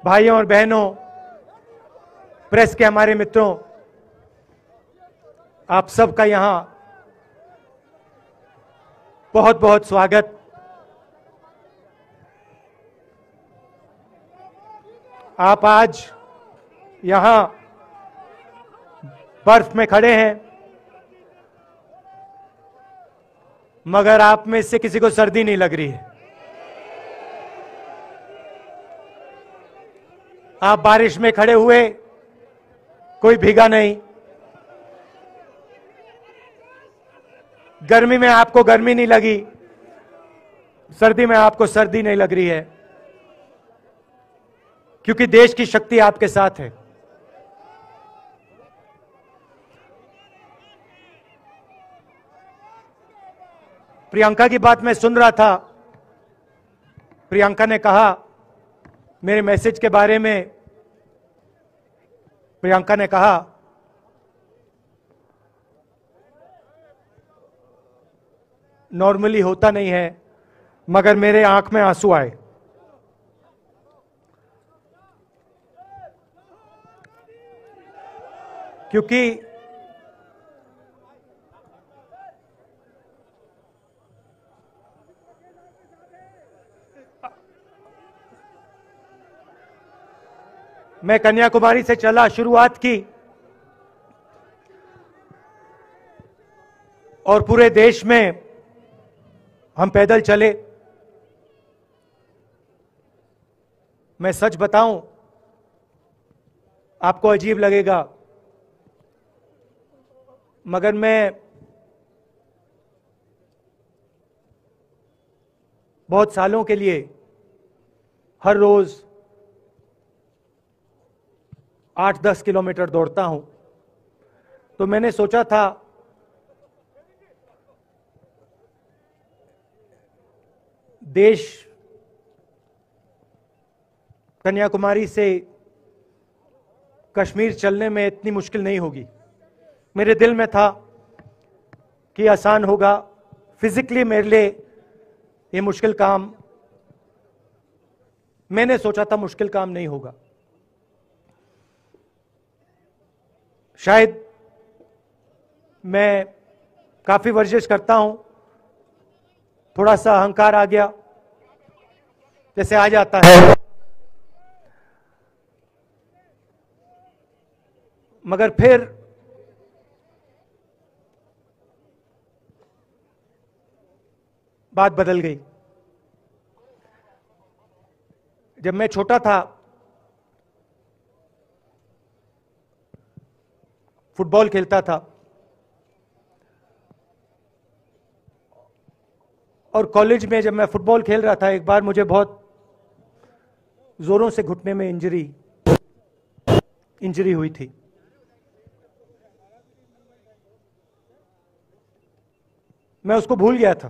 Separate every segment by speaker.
Speaker 1: भाइयों और बहनों, प्रेस के हमारे मित्रों, आप सबका यहां बहुत बहुत स्वागत। आप आज यहां बर्फ में खड़े हैं, मगर आप में से किसी को सर्दी नहीं लग रही है। आप बारिश में खड़े हुए, कोई भीगा नहीं। गर्मी में आपको गर्मी नहीं लगी, सर्दी में आपको सर्दी नहीं लग रही है, क्योंकि देश की शक्ति आपके साथ है। प्रियंका की बात मैं सुन रहा था। प्रियंका ने कहा मेरे मैसेज के बारे में, प्रियंका ने कहा नॉर्मली होता नहीं है, मगर मेरे आंख में आंसू आए। क्योंकि मैं कन्याकुमारी से चला, शुरुआत की, और पूरे देश में हम पैदल चले। मैं सच बताऊं, आपको अजीब लगेगा, मगर मैं बहुत सालों के लिए हर रोज 8-10 किलोमीटर दौड़ता हूं। तो मैंने सोचा था देश कन्याकुमारी से कश्मीर चलने में इतनी मुश्किल नहीं होगी। मेरे दिल में था कि आसान होगा। फिजिकली मेरे लिए ये मुश्किल काम, मैंने सोचा था मुश्किल काम नहीं होगा। शायद मैं काफी वर्जिश करता हूं, थोड़ा सा अहंकार आ गया, जैसे आ जाता है, मगर फिर बात बदल गई। जब मैं छोटा था, फुटबॉल खेलता था, और कॉलेज में जब मैं फुटबॉल खेल रहा था, एक बार मुझे बहुत जोरों से घुटने में इंजरी हुई थी। मैं उसको भूल गया था।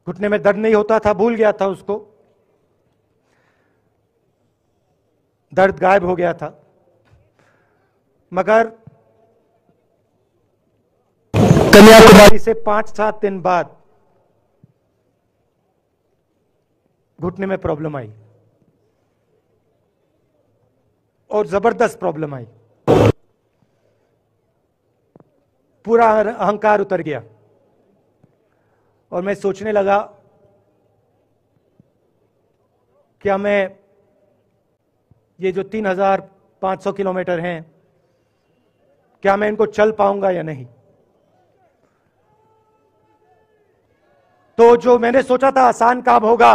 Speaker 1: घुटने में दर्द नहीं होता था, भूल गया था उसको, दर्द गायब हो गया था। मगर कन्याकुमारी से 5-7 दिन बाद घुटने में प्रॉब्लम आई, और जबरदस्त प्रॉब्लम आई। पूरा अहंकार उतर गया, और मैं सोचने लगा क्या मैं ये जो 3500 किलोमीटर हैं, क्या मैं इनको चल पाऊंगा या नहीं। तो जो मैंने सोचा था आसान काम होगा,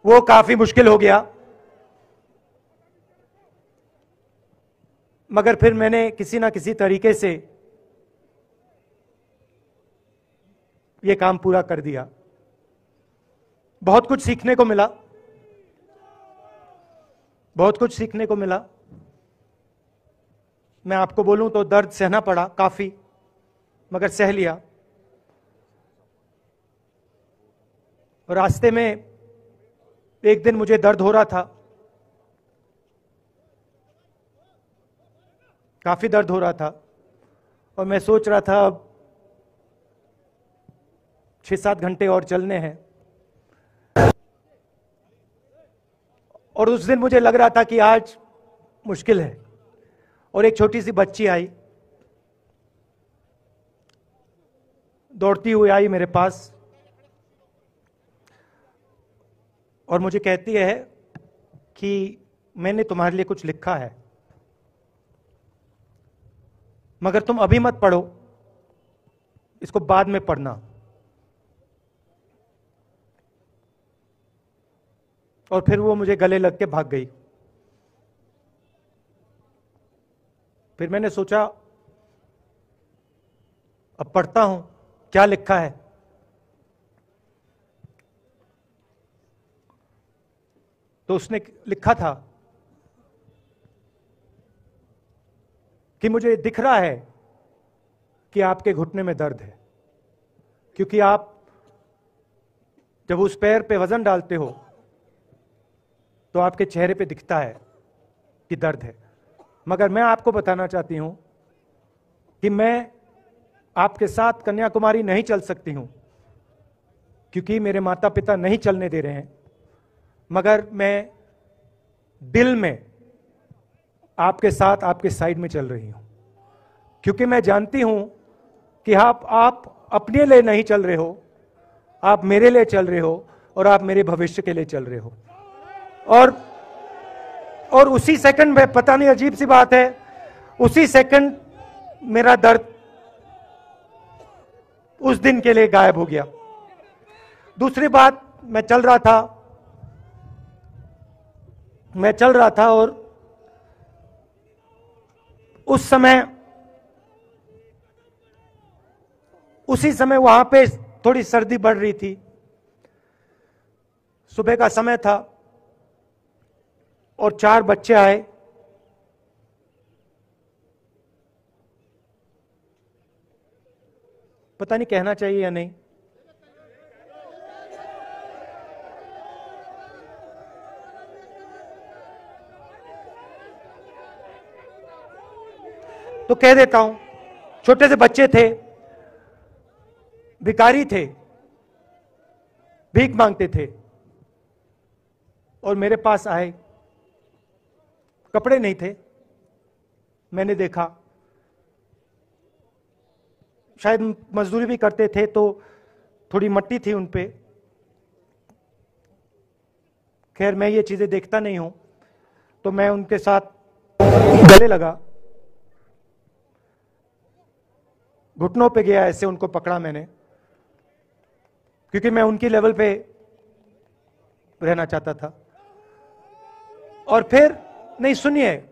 Speaker 1: वो काफी मुश्किल हो गया। मगर फिर मैंने किसी ना किसी तरीके से ये काम पूरा कर दिया। बहुत कुछ सीखने को मिला, बहुत कुछ सीखने को मिला। मैं आपको बोलूं तो दर्द सहना पड़ा काफी, मगर सह लिया। रास्ते में एक दिन मुझे दर्द हो रहा था, काफी दर्द हो रहा था, और मैं सोच रहा था अब 6-7 घंटे और चलने हैं। और उस दिन मुझे लग रहा था कि आज मुश्किल है। और एक छोटी सी बच्ची आई, दौड़ती हुई आई मेरे पास और मुझे कहती है कि मैंने तुम्हारे लिए कुछ लिखा है, मगर तुम अभी मत पढ़ो, इसको बाद में पढ़ना। और फिर वो मुझे गले लग के भाग गई। फिर मैंने सोचा अब पढ़ता हूं क्या लिखा है। तो उसने लिखा था कि मुझे दिख रहा है कि आपके घुटने में दर्द है, क्योंकि आप जब उस पैर पे वजन डालते हो तो आपके चेहरे पे दिखता है कि दर्द है। मगर मैं आपको बताना चाहती हूं कि मैं आपके साथ कन्याकुमारी नहीं चल सकती हूं, क्योंकि मेरे माता पिता नहीं चलने दे रहे हैं। मगर मैं दिल में आपके साथ, आपके साइड में चल रही हूं, क्योंकि मैं जानती हूं कि आप अपने लिए नहीं चल रहे हो, आप मेरे लिए चल रहे हो और आप मेरे भविष्य के लिए चल रहे हो। और उसी सेकंड में, पता नहीं अजीब सी बात है, उसी सेकंड मेरा दर्द उस दिन के लिए गायब हो गया। दूसरी बात, मैं चल रहा था और उस समय, उसी समय वहां पे थोड़ी सर्दी बढ़ रही थी। सुबह का समय था और 4 बच्चे आए। पता नहीं कहना चाहिए या नहीं। तो कह देता हूं, छोटे से बच्चे थे, भिखारी थे, भीख मांगते थे और मेरे पास आए। कपड़े नहीं थे, मैंने देखा, शायद मजदूरी भी करते थे तो थोड़ी मट्टी थी उन पे। खैर मैं ये चीजें देखता नहीं हूं, तो मैं उनके साथ गले लगा, घुटनों पे गया, ऐसे उनको पकड़ा मैंने, क्योंकि मैं उनकी लेवल पे रहना चाहता था। और फिर, नहीं सुनिए,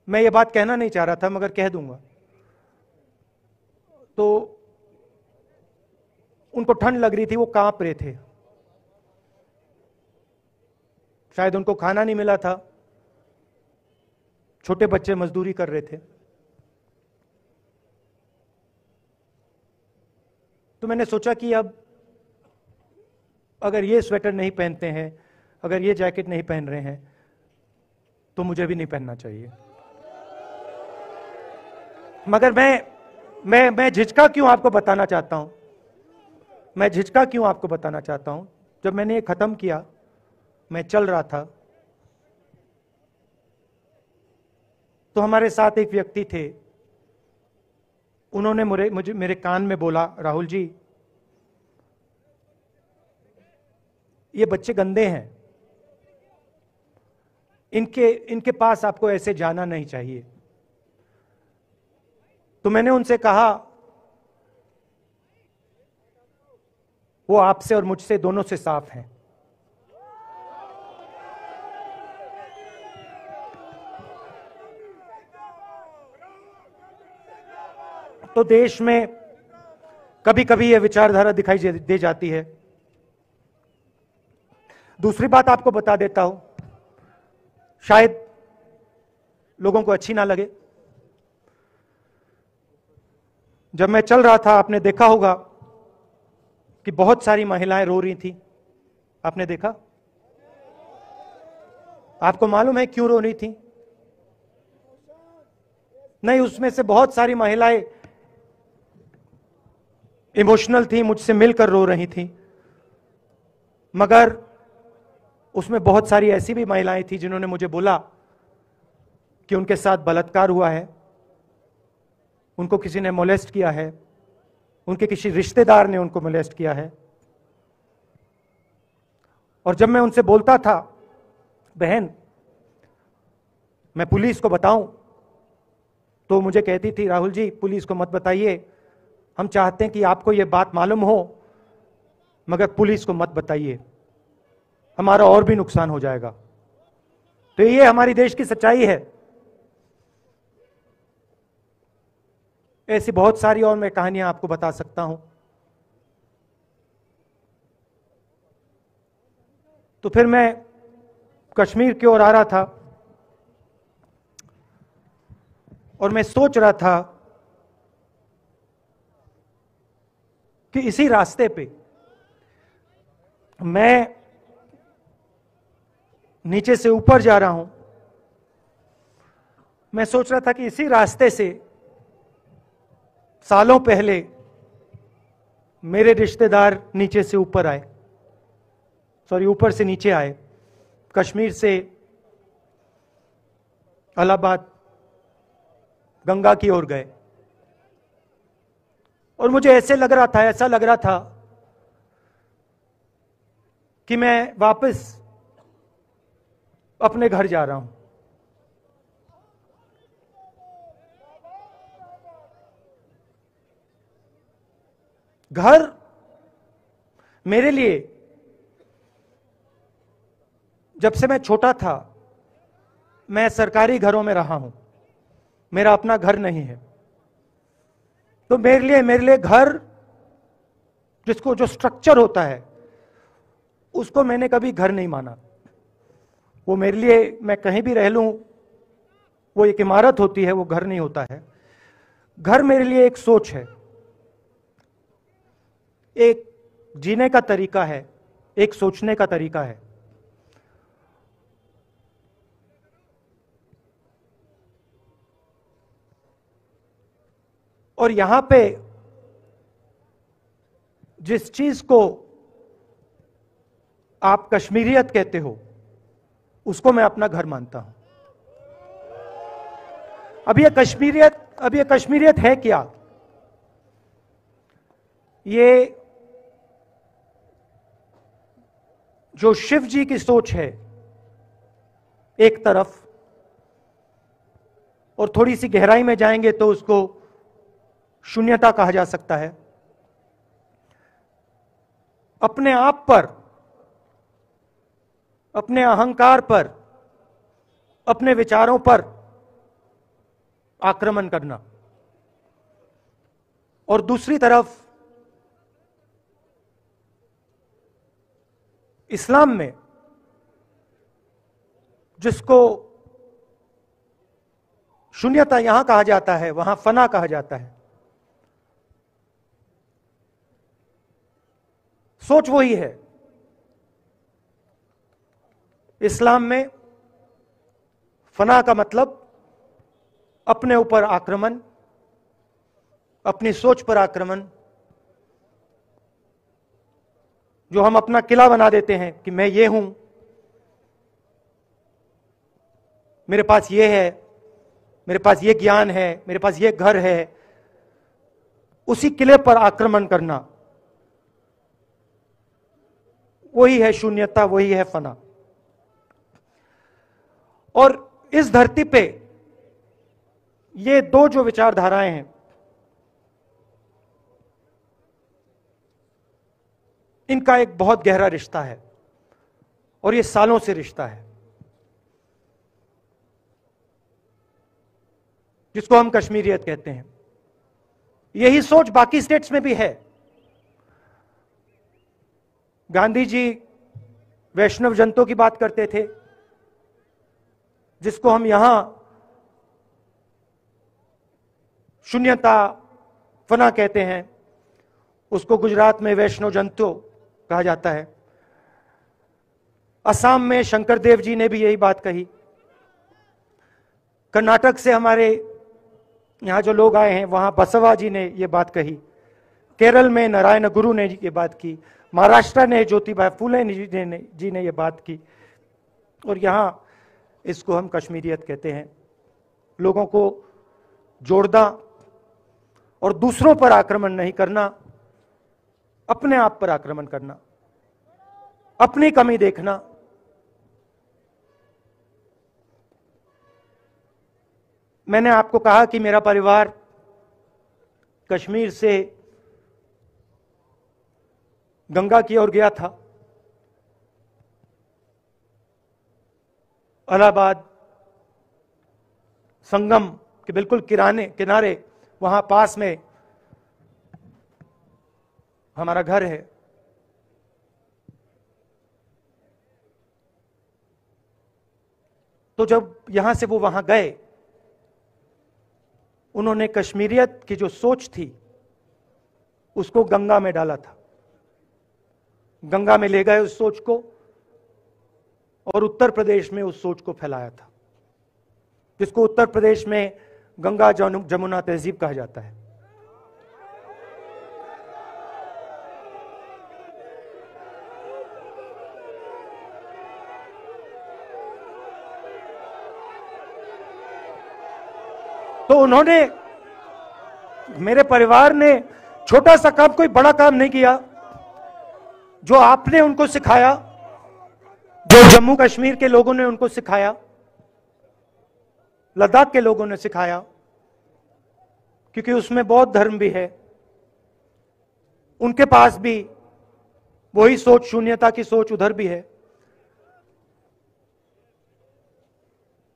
Speaker 1: मैं ये बात कहना नहीं चाह रहा था मगर कह दूंगा। तो उनको ठंड लग रही थी, वो कांप रहे थे, शायद उनको खाना नहीं मिला था, छोटे बच्चे मजदूरी कर रहे थे। तो मैंने सोचा कि अब अगर ये स्वेटर नहीं पहनते हैं, अगर ये जैकेट नहीं पहन रहे हैं, तो मुझे भी नहीं पहनना चाहिए। मगर मैं झिझका क्यों आपको बताना चाहता हूं, मैं झिझका क्यों आपको बताना चाहता हूं। जब मैंने ये खत्म किया, मैं चल रहा था, तो हमारे साथ एक व्यक्ति थे, उन्होंने मेरे कान में बोला, राहुल जी, ये बच्चे गंदे हैं, इनके पास आपको ऐसे जाना नहीं चाहिए। तो मैंने उनसे कहा, वो आपसे और मुझसे दोनों से साफ हैं। तो देश में कभी कभी यह विचारधारा दिखाई दे जाती है। दूसरी बात आपको बता देता हूं, शायद लोगों को अच्छी ना लगे। जब मैं चल रहा था, आपने देखा होगा कि बहुत सारी महिलाएं रो रही थी। आपने देखा? आपको मालूम है क्यों रो रही थी? नहीं, उसमें से बहुत सारी महिलाएं इमोशनल थी, मुझसे मिलकर रो रही थी, मगर उसमें बहुत सारी ऐसी भी महिलाएं थी जिन्होंने मुझे बोला कि उनके साथ बलात्कार हुआ है, उनको किसी ने मोलेस्ट किया है, उनके किसी रिश्तेदार ने उनको मोलेस्ट किया है। और जब मैं उनसे बोलता था, बहन मैं पुलिस को बताऊं, तो मुझे कहती थी, राहुल जी पुलिस को मत बताइए, हम चाहते हैं कि आपको यह बात मालूम हो, मगर पुलिस को मत बताइए, हमारा और भी नुकसान हो जाएगा। तो ये हमारी देश की सच्चाई है। ऐसी बहुत सारी और मैं कहानियां आपको बता सकता हूं। तो फिर मैं कश्मीर की ओर आ रहा था और मैं सोच रहा था कि इसी रास्ते पे मैं नीचे से ऊपर जा रहा हूं। मैं सोच रहा था कि इसी रास्ते से सालों पहले मेरे रिश्तेदार नीचे से ऊपर आए, ऊपर से नीचे आए, कश्मीर से इलाहाबाद गंगा की ओर गए। और मुझे ऐसा लग रहा था कि मैं वापस अपने घर जा रहा हूं। घर मेरे लिए, जब से मैं छोटा था, मैं सरकारी घरों में रहा हूं, मेरा अपना घर नहीं है। तो मेरे लिए घर, जिसको जो स्ट्रक्चर होता है, उसको मैंने कभी घर नहीं माना। वो मेरे लिए, मैं कहीं भी रह लूं, वो एक इमारत होती है, वो घर नहीं होता है। घर मेरे लिए एक सोच है, एक जीने का तरीका है, एक सोचने का तरीका है। और यहां पे जिस चीज को आप कश्मीरियत कहते हो, उसको मैं अपना घर मानता हूं। अब ये कश्मीरियत है क्या? ये जो शिव जी की सोच है एक तरफ, और थोड़ी सी गहराई में जाएंगे तो उसको शून्यता कहा जा सकता है। अपने आप पर, अपने अहंकार पर, अपने विचारों पर आक्रमण करना। और दूसरी तरफ इस्लाम में, जिसको शून्यता यहां कहा जाता है, वहां फना कहा जाता है। सोच वही है। इस्लाम में फना का मतलब अपने ऊपर आक्रमण, अपनी सोच पर आक्रमण, जो हम अपना किला बना देते हैं कि मैं ये हूं, मेरे पास ये है, मेरे पास ये ज्ञान है, मेरे पास ये घर है। उसी किले पर आक्रमण करना, वही है शून्यता, वही है फना। और इस धरती पे ये दो जो विचारधाराएं हैं, इनका एक बहुत गहरा रिश्ता है, और ये सालों से रिश्ता है, जिसको हम कश्मीरियत कहते हैं। यही सोच बाकी स्टेट्स में भी है। गांधी जी वैष्णव जनतों की बात करते थे, जिसको हम यहां शून्यता, फना कहते हैं, उसको गुजरात में वैष्णव जनतो कहा जाता है। असम में शंकर देव जी ने भी यही बात कही। कर्नाटक से हमारे यहां जो लोग आए हैं, वहां बसवा जी ने यह बात कही केरल में नारायण गुरु ने ये बात की, महाराष्ट्र ने ज्योतिबा फुले जी ने ये बात की, और यहां इसको हम कश्मीरियत कहते हैं। लोगों को जोड़ना और दूसरों पर आक्रमण नहीं करना, अपने आप पर आक्रमण करना, अपनी कमी देखना। मैंने आपको कहा कि मेरा परिवार कश्मीर से गंगा की ओर गया था। इलाहाबाद संगम के बिल्कुल किनारे वहां पास में हमारा घर है। तो जब यहां से वो वहां गए, उन्होंने कश्मीरियत की जो सोच थी उसको गंगा में डाला था, गंगा में ले गए उस सोच को, और उत्तर प्रदेश में उस सोच को फैलाया था, जिसको उत्तर प्रदेश में गंगा जमुना तहजीब कहा जाता है। तो उन्होंने, मेरे परिवार ने छोटा सा काम, कोई बड़ा काम नहीं किया। जो आपने उनको सिखाया, जो जम्मू कश्मीर के लोगों ने उनको सिखाया, लद्दाख के लोगों ने सिखाया, क्योंकि उसमें बौद्ध धर्म भी है, उनके पास भी वही सोच, शून्यता की सोच उधर भी है।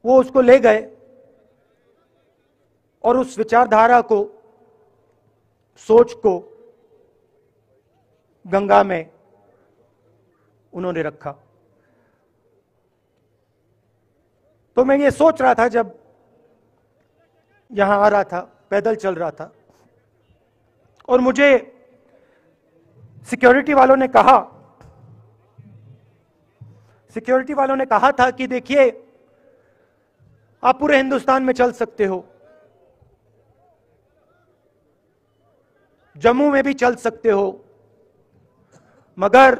Speaker 1: वो उसको ले गए और उस विचारधारा को, सोच को गंगा में उन्होंने रखा। तो मैं ये सोच रहा था, जब यहां आ रहा था, पैदल चल रहा था, और मुझे सिक्योरिटी वालों ने कहा था कि देखिए, आप पूरे हिंदुस्तान में चल सकते हो, जम्मू में भी चल सकते हो, मगर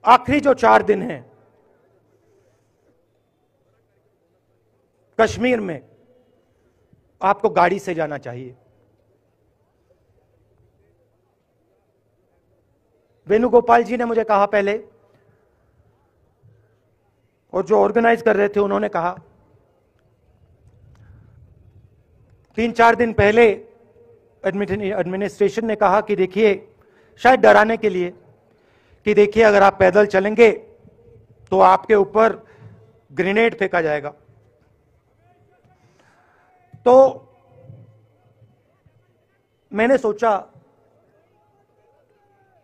Speaker 1: आखिरी जो 4 दिन हैं कश्मीर में, आपको गाड़ी से जाना चाहिए। वेणुगोपाल जी ने मुझे कहा पहले, और जो ऑर्गेनाइज कर रहे थे उन्होंने कहा, 3-4 दिन पहले एडमिनिस्ट्रेशन ने कहा कि देखिए, शायद डराने के लिए, कि देखिए अगर आप पैदल चलेंगे तो आपके ऊपर ग्रेनेड फेंका जाएगा। तो मैंने सोचा,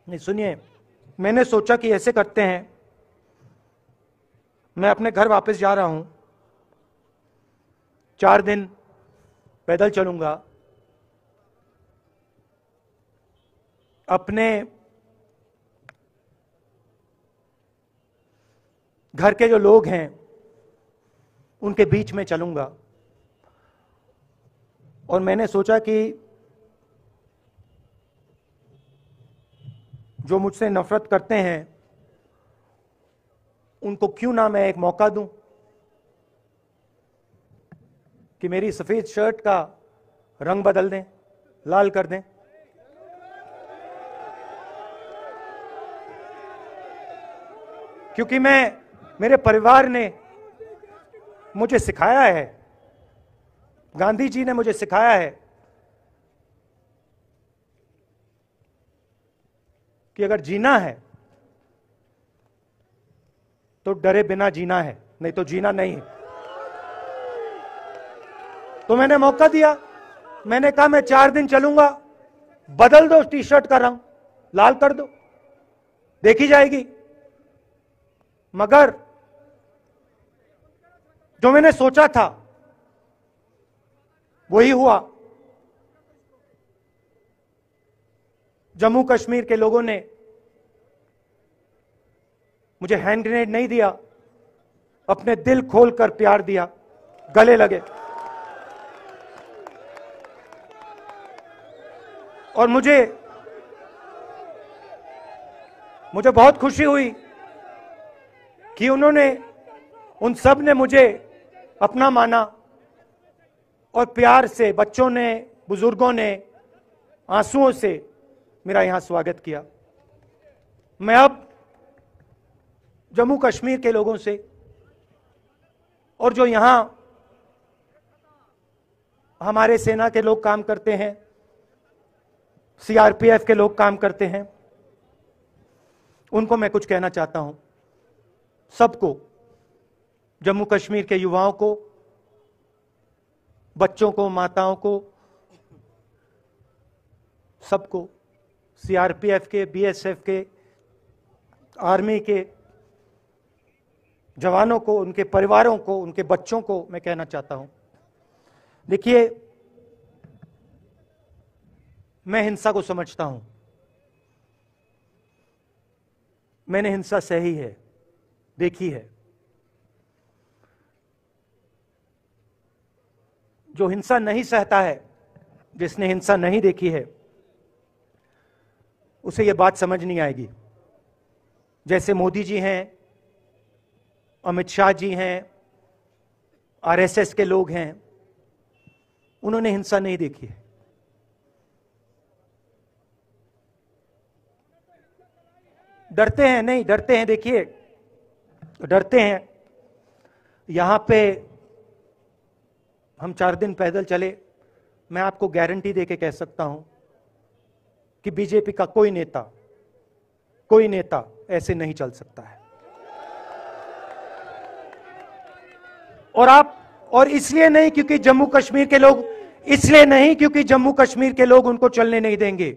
Speaker 1: नहीं सुनिए, मैंने सोचा कि ऐसे करते हैं, मैं अपने घर वापस जा रहा हूं, 4 दिन पैदल चलूंगा, अपने घर के जो लोग हैं उनके बीच में चलूंगा, और मैंने सोचा कि जो मुझसे नफरत करते हैं उनको क्यों ना मैं एक मौका दूं कि मेरी सफेद शर्ट का रंग बदल दें, लाल कर दें। क्योंकि मेरे परिवार ने मुझे सिखाया है, गांधी जी ने मुझे सिखाया है कि अगर जीना है तो डरे बिना जीना है, नहीं तो जीना नहीं है। तो मैंने मौका दिया, मैंने कहा मैं 4 दिन चलूंगा, बदल दो टी शर्ट का रंग, लाल कर दो, देखी जाएगी। मगर जो मैंने सोचा था वही हुआ। जम्मू कश्मीर के लोगों ने मुझे हैंड ग्रेनेड नहीं दिया, अपने दिल खोलकर प्यार दिया, गले लगे। और मुझे बहुत खुशी हुई कि उन सब ने मुझे अपना माना और प्यार से बच्चों ने, बुजुर्गों ने आंसुओं से मेरा यहां स्वागत किया। मैं अब जम्मू कश्मीर के लोगों से और जो यहां हमारे सेना के लोग काम करते हैं, सीआरपीएफ के लोग काम करते हैं, उनको मैं कुछ कहना चाहता हूं। सबको, जम्मू कश्मीर के युवाओं को, बच्चों को, माताओं को, सबको, सीआरपीएफ के, बीएसएफ के, आर्मी के जवानों को, उनके परिवारों को, उनके बच्चों को मैं कहना चाहता हूं, देखिए, मैं हिंसा को समझता हूं। मैंने हिंसा सही है, देखी है। जो हिंसा नहीं सहता है, जिसने हिंसा नहीं देखी है, उसे यह बात समझ नहीं आएगी। जैसे मोदी जी हैं, अमित शाह जी हैं, आरएसएस के लोग हैं, उन्होंने हिंसा नहीं देखी है। डरते हैं, नहीं डरते हैं, देखिए डरते हैं। यहां पे हम 4 दिन पैदल चले, मैं आपको गारंटी देके कह सकता हूं कि बीजेपी का कोई नेता ऐसे नहीं चल सकता है। और इसलिए नहीं क्योंकि जम्मू कश्मीर के लोग, इसलिए नहीं क्योंकि जम्मू कश्मीर के लोग उनको चलने नहीं देंगे,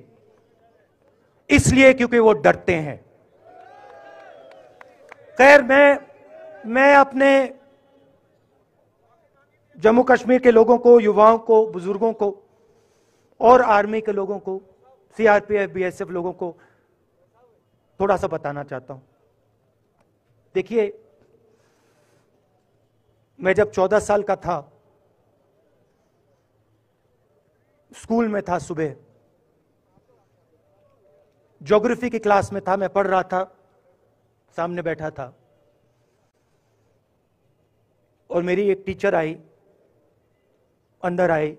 Speaker 1: इसलिए क्योंकि वो डरते हैं। खैर, मैं अपने जम्मू कश्मीर के लोगों को, युवाओं को, बुजुर्गों को और आर्मी के लोगों को, सीआरपीएफ, बीएसएफ लोगों को थोड़ा सा बताना चाहता हूं। देखिए, मैं जब 14 साल का था, स्कूल में था, सुबह ज्योग्राफी की क्लास में था, मैं पढ़ रहा था, सामने बैठा था और मेरी एक टीचर आई, अंदर आई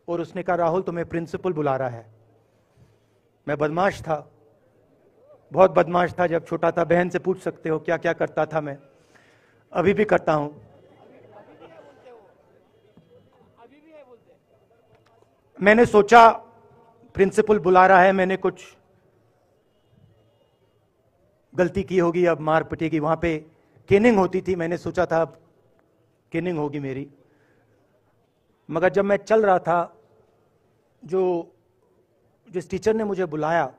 Speaker 1: और उसने कहा, राहुल तुम्हें प्रिंसिपल बुला रहा है। मैं बदमाश था, बहुत बदमाश था जब छोटा था। बहन से पूछ सकते हो क्या क्या करता था मैं, अभी भी करता हूं। मैंने सोचा प्रिंसिपल बुला रहा है, मैंने कुछ गलती की होगी, अब मार पिटेगी। वहां पे केनिंग होती थी, मैंने सोचा था अब केनिंग होगी मेरी। मगर जब मैं चल रहा था, जिस टीचर ने मुझे बुलाया,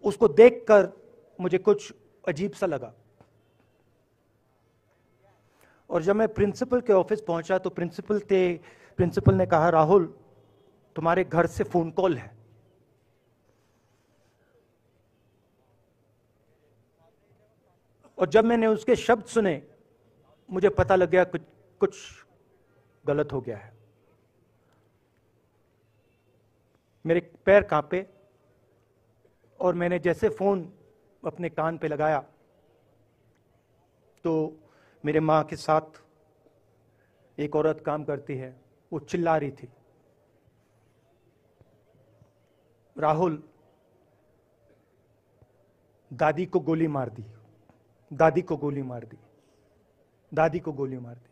Speaker 1: उसको देखकर मुझे कुछ अजीब सा लगा। और जब मैं प्रिंसिपल के ऑफिस पहुंचा तो प्रिंसिपल ने कहा, राहुल तुम्हारे घर से फोन कॉल है। और जब मैंने उसके शब्द सुने, मुझे पता लग गया कुछ गलत हो गया है। मेरे पैर कांपे और मैंने जैसे फोन अपने कान पे लगाया तो मेरे मां के साथ एक औरत काम करती है, वो चिल्ला रही थी, राहुल दादी को गोली मार दी, दादी को गोली मार दी, दादी को गोली मार दी।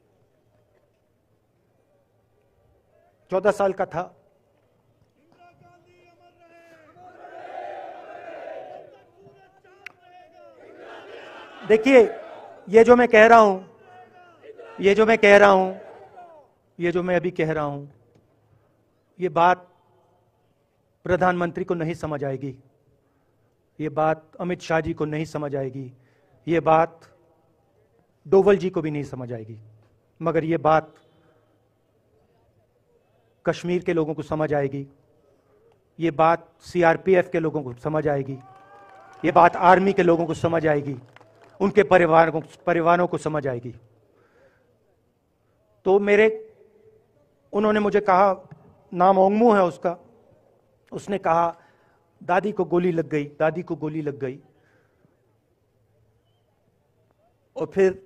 Speaker 1: 14 साल का था। देखिए, ये जो मैं कह रहा हूं, ये जो मैं अभी कह रहा हूं, ये बात प्रधानमंत्री को नहीं समझ आएगी, ये बात अमित शाह जी को नहीं समझ आएगी, ये बात डोवल जी को भी नहीं समझ आएगी, मगर ये बात कश्मीर के लोगों को समझ आएगी, ये बात सीआरपीएफ के लोगों को समझ आएगी, ये बात आर्मी के लोगों को समझ आएगी, उनके परिवारों को समझ आएगी। तो उन्होंने मुझे कहा, नाम ओंगमू है उसका, उसने कहा दादी को गोली लग गई, दादी को गोली लग गई। और फिर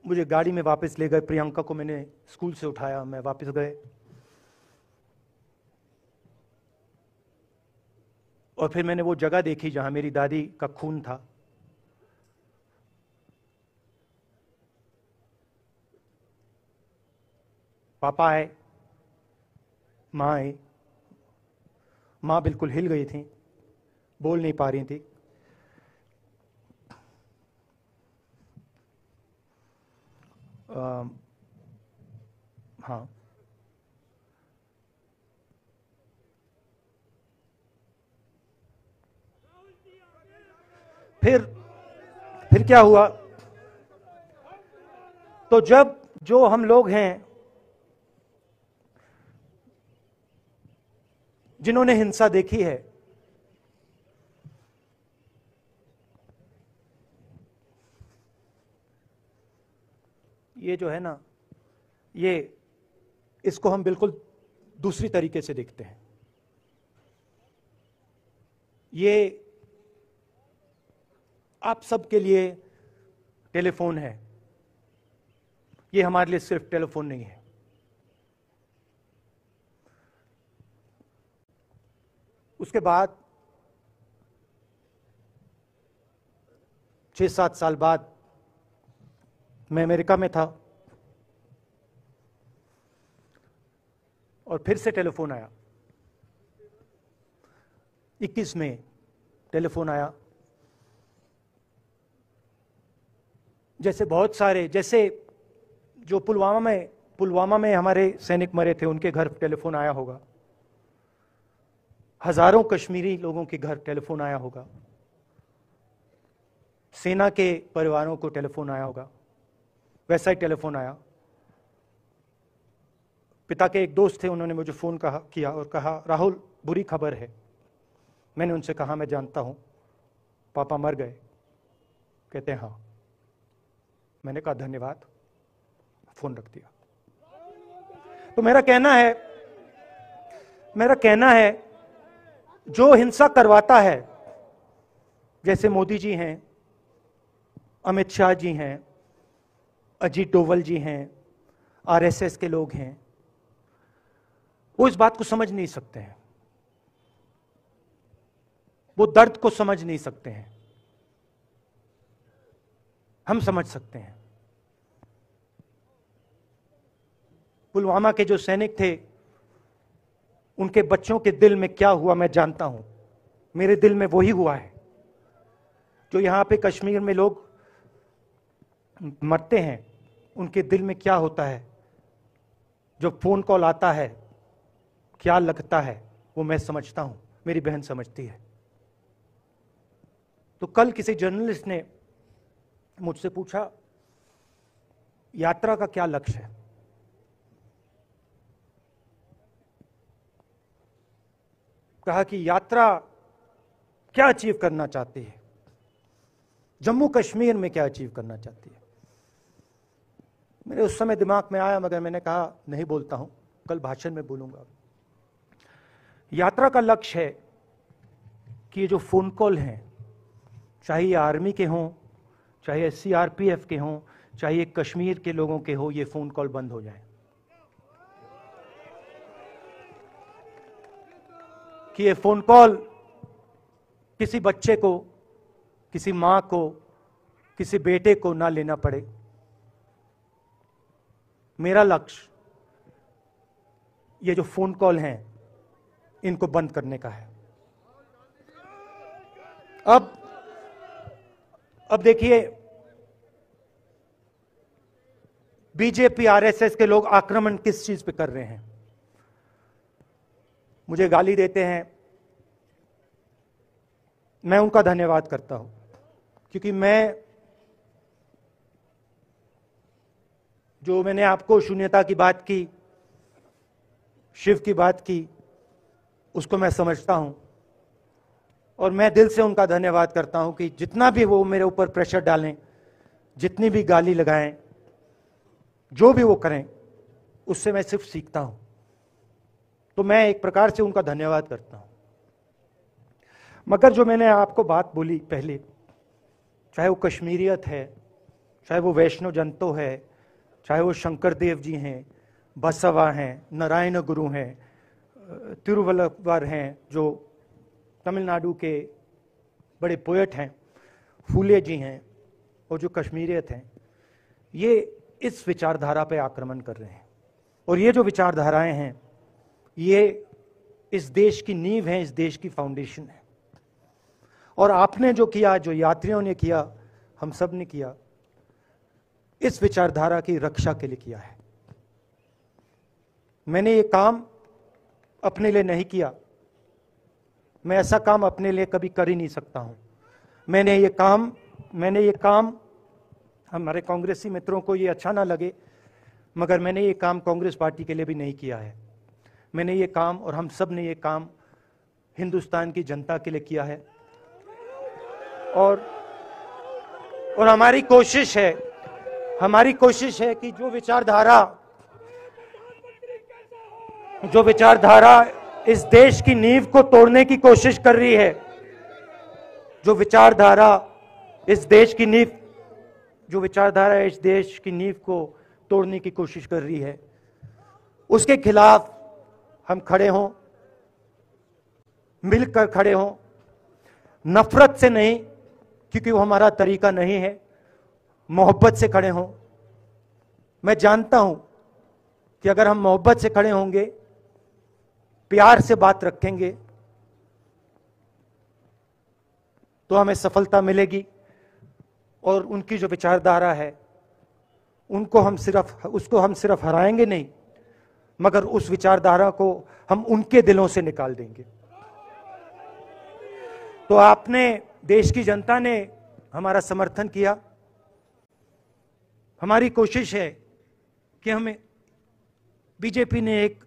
Speaker 1: मुझे गाड़ी में वापस ले गए, प्रियंका को मैंने स्कूल से उठाया, मैं वापस गए और फिर मैंने वो जगह देखी जहां मेरी दादी का खून था। पापा आए, माँ आई। माँ बिल्कुल हिल गई थी, बोल नहीं पा रही थी। हाँ, फिर क्या हुआ? तो जब जो हम लोग हैं जिन्होंने हिंसा देखी है, ये जो है ना, ये इसको हम बिल्कुल दूसरी तरीके से देखते हैं। ये आप सबके लिए टेलीफोन है, ये हमारे लिए सिर्फ टेलीफोन नहीं है। उसके बाद 6-7 साल बाद मैं अमेरिका में था और फिर से टेलीफोन आया। 21 में टेलीफोन आया। जैसे बहुत सारे, जैसे जो पुलवामा में हमारे सैनिक मरे थे, उनके घर टेलीफोन आया होगा। हजारों कश्मीरी लोगों के घर टेलीफोन आया होगा। सेना के परिवारों को टेलीफोन आया होगा। वैसा ही टेलीफोन आया। पिता के एक दोस्त थे, उन्होंने मुझे फोन किया और कहा, राहुल बुरी खबर है। मैंने उनसे कहा, मैं जानता हूं, पापा मर गए। कहते हैं हाँ। मैंने कहा धन्यवाद, फोन रख दिया। तो मेरा कहना है जो हिंसा करवाता है, जैसे मोदी जी हैं, अमित शाह जी हैं, अजीत डोवल जी हैं, आरएसएस के लोग हैं, वो इस बात को समझ नहीं सकते हैं, वो दर्द को समझ नहीं सकते हैं। हम समझ सकते हैं। पुलवामा के जो सैनिक थे, उनके बच्चों के दिल में क्या हुआ मैं जानता हूं। मेरे दिल में वही हुआ है जो यहां पे कश्मीर में लोग मरते हैं, उनके दिल में क्या होता है। जब फोन कॉल आता है क्या लगता है, वो मैं समझता हूं, मेरी बहन समझती है। तो कल किसी जर्नलिस्ट ने मुझसे पूछा, यात्रा का क्या लक्ष्य है? कहा कि यात्रा क्या अचीव करना चाहती है, जम्मू कश्मीर में क्या अचीव करना चाहती है। मेरे उस समय दिमाग में आया, मगर मैंने कहा नहीं बोलता हूं, कल भाषण में बोलूंगा। यात्रा का लक्ष्य है कि ये जो फोन कॉल हैं, चाहे ये आर्मी के हों, चाहे सीआरपीएफ के हों, चाहे ये कश्मीर के लोगों के हो, ये फोन कॉल बंद हो जाए। कि ये फोन कॉल किसी बच्चे को, किसी मां को, किसी बेटे को ना लेना पड़े। मेरा लक्ष्य ये जो फोन कॉल हैं, इनको बंद करने का है। अब देखिए, बीजेपी आरएसएस के लोग आक्रमण किस चीज पे कर रहे हैं। मुझे गाली देते हैं, मैं उनका धन्यवाद करता हूं, क्योंकि मैंने आपको शून्यता की बात की, शिव की बात की, उसको मैं समझता हूं और मैं दिल से उनका धन्यवाद करता हूं कि जितना भी वो मेरे ऊपर प्रेशर डालें, जितनी भी गाली लगाएं, जो भी वो करें, उससे मैं सिर्फ सीखता हूं। तो मैं एक प्रकार से उनका धन्यवाद करता हूं। मगर जो मैंने आपको बात बोली पहले, चाहे वो कश्मीरियत है, चाहे वो वैष्णव जंतो है, चाहे वो शंकर देव जी हैं, बसवा हैं, नारायण गुरु हैं, तिरुवल्लुवर हैं जो तमिलनाडु के बड़े पोएट हैं, फूले जी हैं, और जो कश्मीरियत हैं, ये इस विचारधारा पे आक्रमण कर रहे हैं। और ये जो विचारधाराएं हैं ये इस देश की नींव है, इस देश की फाउंडेशन है। और आपने जो किया, जो यात्रियों ने किया, हम सब ने किया, इस विचारधारा की रक्षा के लिए किया है। मैंने ये काम अपने लिए नहीं किया, मैं ऐसा काम अपने लिए कभी कर ही नहीं सकता हूं। मैंने ये काम हमारे कांग्रेसी मित्रों को ये अच्छा ना लगे, मगर मैंने ये काम कांग्रेस पार्टी के लिए भी नहीं किया है। मैंने ये काम, और हम सब ने ये काम हिंदुस्तान की जनता के लिए किया है। और हमारी कोशिश है कि जो विचारधारा इस देश की नींव को तोड़ने की कोशिश कर रही है, जो विचारधारा इस देश की नींव को तोड़ने की कोशिश कर रही है, उसके खिलाफ हम खड़े हों, मिलकर खड़े हों, नफरत से नहीं, क्योंकि वो हमारा तरीका नहीं है, मोहब्बत से खड़े हों। मैं जानता हूं कि अगर हम मोहब्बत से खड़े होंगे, प्यार से बात रखेंगे, तो हमें सफलता मिलेगी। और उनकी जो विचारधारा है उसको हम सिर्फ हराएंगे नहीं, मगर उस विचारधारा को हम उनके दिलों से निकाल देंगे। तो आपने, देश की जनता ने हमारा समर्थन किया। हमारी कोशिश है कि हमें, बीजेपी ने एक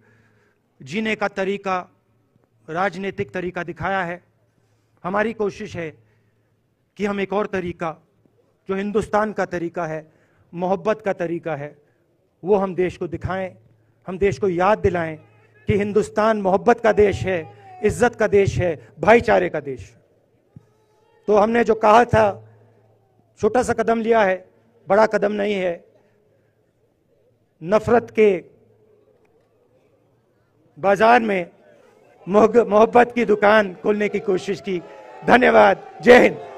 Speaker 1: जीने का तरीका, राजनीतिक तरीका दिखाया है। हमारी कोशिश है कि हम एक और तरीका, जो हिंदुस्तान का तरीका है, मोहब्बत का तरीका है, वो हम देश को दिखाएं, हम देश को याद दिलाएं कि हिंदुस्तान मोहब्बत का देश है, इज्जत का देश है, भाईचारे का देश है। तो हमने जो कहा था, छोटा सा कदम लिया है, बड़ा कदम नहीं है। नफरत के बाजार में मोहब्बत की दुकान खोलने की कोशिश की। धन्यवाद। जय हिंद।